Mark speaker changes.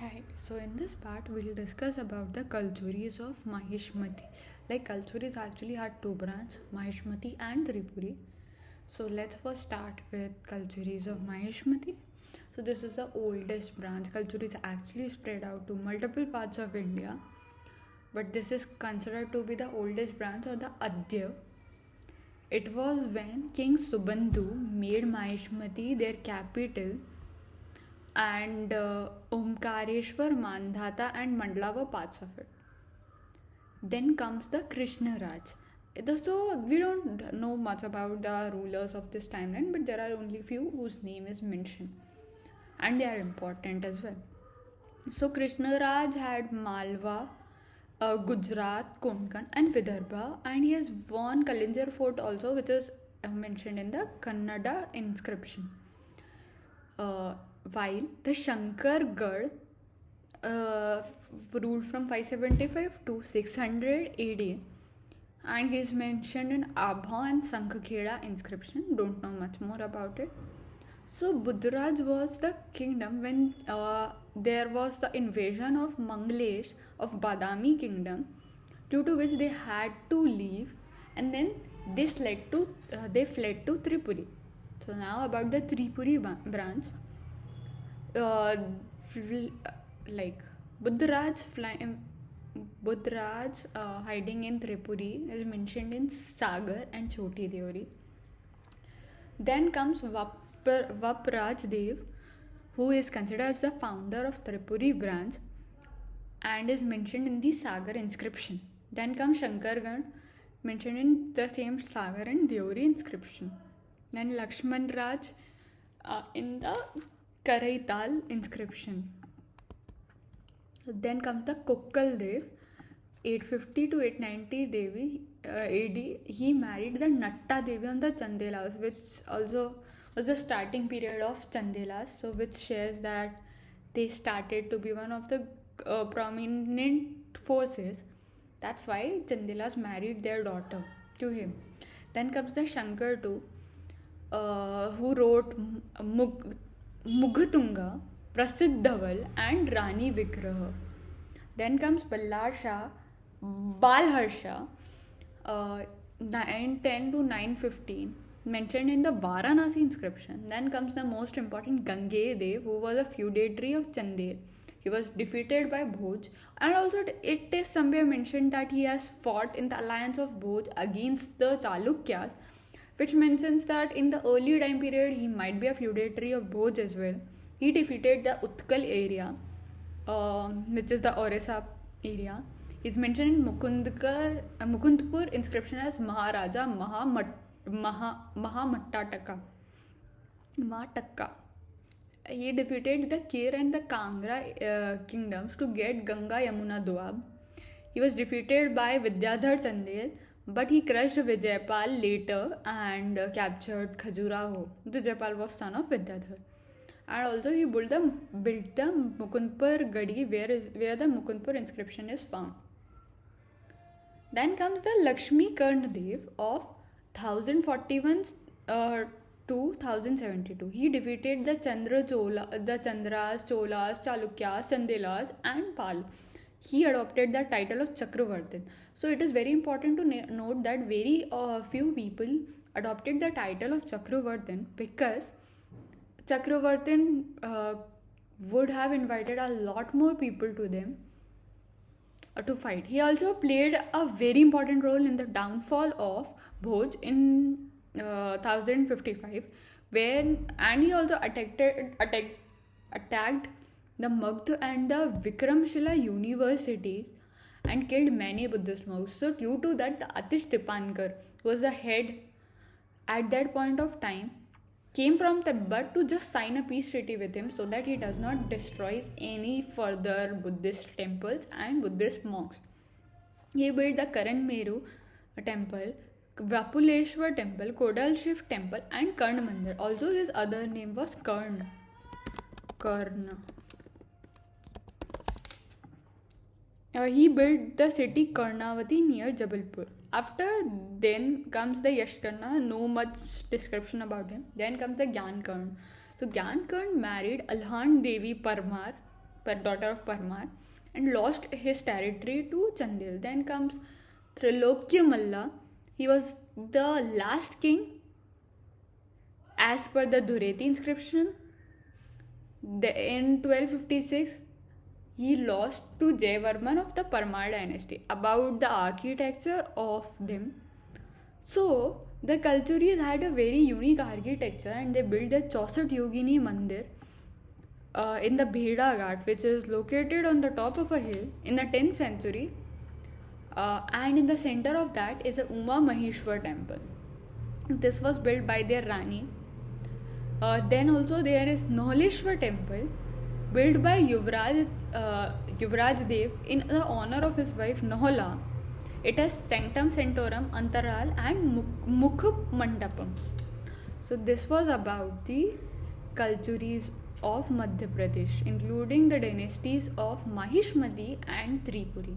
Speaker 1: Hi, so in this part we'll discuss about the Kalchuris of Mahishmati. Like Kalchuris actually had two branches, Mahishmati and Tripuri. So let's first start with Kalchuris of Mahishmati. So this is the oldest branch. Kalchuris actually spread out to multiple parts of India, but this is considered to be the oldest branch or the Adya. It was when King Subandhu made Mahishmati their capital and Omkareshwar, Mandhata, and Mandla were parts of it. Then comes the Krishna Raj. So we don't know much about the rulers of this timeline, but there are only few whose name is mentioned, and they are important as well. So Krishna Raj had Malwa, Gujarat, Konkan, and Vidarbha, and he has won Kalinjar Fort also, which is mentioned in the Kannada inscription. While the Shankargarh ruled from 575 to 600 AD, and he is mentioned in Abha and Sankhkheda inscription. Don't know much more about it. So Buddharaj was the kingdom when there was the invasion of Manglesh of Badami kingdom, due to which they had to leave, and then this led to they fled to Tripuri. So now about the Tripuri branch. Like Buddharaj hiding in Tripuri is mentioned in Sagar and Choti Deori. Then comes Vapraj Dev, who is considered as the founder of Tripuri branch and is mentioned in the Sagar inscription. Then comes Shankargarh, mentioned in the same Sagar and Deori inscription. Then Lakshman Raj in the Karaital inscription. Then comes the Kokkal Dev, 850 to 890 Devi AD. He married the Natta Devi on the Chandelas, which also was the starting period of Chandelas. So which shares that they started to be one of the prominent forces. That's why Chandelas married their daughter to him. Then comes the Shankar too, who wrote Mughatunga, Prasidh Dhaval, and Rani Vigraha. Then comes Ballar Shah, Balharsha, 910 to 915, mentioned in the Varanasi inscription. Then comes the most important Gangedev, who was a feudatory of Chandel. He was defeated by Bhoj, and also it is somewhere mentioned that he has fought in the alliance of Bhoj against the Chalukyas, which mentions that in the early time period he might be a feudatory of Bhoj as well. He defeated the Utkal area, which is the Orissa area. He's mentioned in Mukundpur inscription as Maharaja Mahamatataka. He defeated the Kir and the Kangra kingdoms to get Ganga Yamuna Doab. He was defeated by Vidyadhar Chandel, but he crushed Vijaypal later and captured Khajuraho. Vijaypal was son of Vidyadhar. And also he built the Mukundpur Gadi, where the Mukundpur inscription is found. Then comes the Lakshmi Karna Dev of 1041 to 1072. He defeated the Chandras, Cholas, Chalukyas, Chandelas, and Pal. He adopted the title of Chakravartin. So it is very important to note that very few people adopted the title of Chakravartin, because Chakravartin would have invited a lot more people to them to fight. He also played a very important role in the downfall of Bhoj in 1055, and he also attacked the Magध and the Vikramshila universities and killed many Buddhist monks. So due to that, the Atish Dipankar was the head at that point of time, came from Tibet to just sign a peace treaty with him so that he does not destroy any further Buddhist temples and Buddhist monks. He built the Karan Meru temple, Vapuleshwar temple, Kodal Shiv temple, and Karna Mandir. Also his other name was Karna. He built the city Karnavati near Jabalpur. After then comes the Yashkarna, no much description about him. Then comes the Gyankarn. So Gyankarn married Alhan Devi Parmar, daughter of Parmar, and lost his territory to Chandil. Then comes Trilokya Malla. He was the last king as per the Dhureti inscription. In 1256, he lost to Jayavarman of the Parmar dynasty. About the architecture of them, so the Kalchuris had a very unique architecture, and they built the Chausat Yogini Mandir in the Bheda Ghat, which is located on the top of a hill in the 10th century. And in the center of that is a Uma Maheshwar temple. This was built by their Rani. Then also there is Nahaleshwar temple, built by Yuvraj Dev in the honor of his wife Nahala. It has Sanctum Sanctorum, Antaral, and Mukh Mandapam. So this was about the Kalchuris of Madhya Pradesh, including the dynasties of Mahishmati and Tripuri.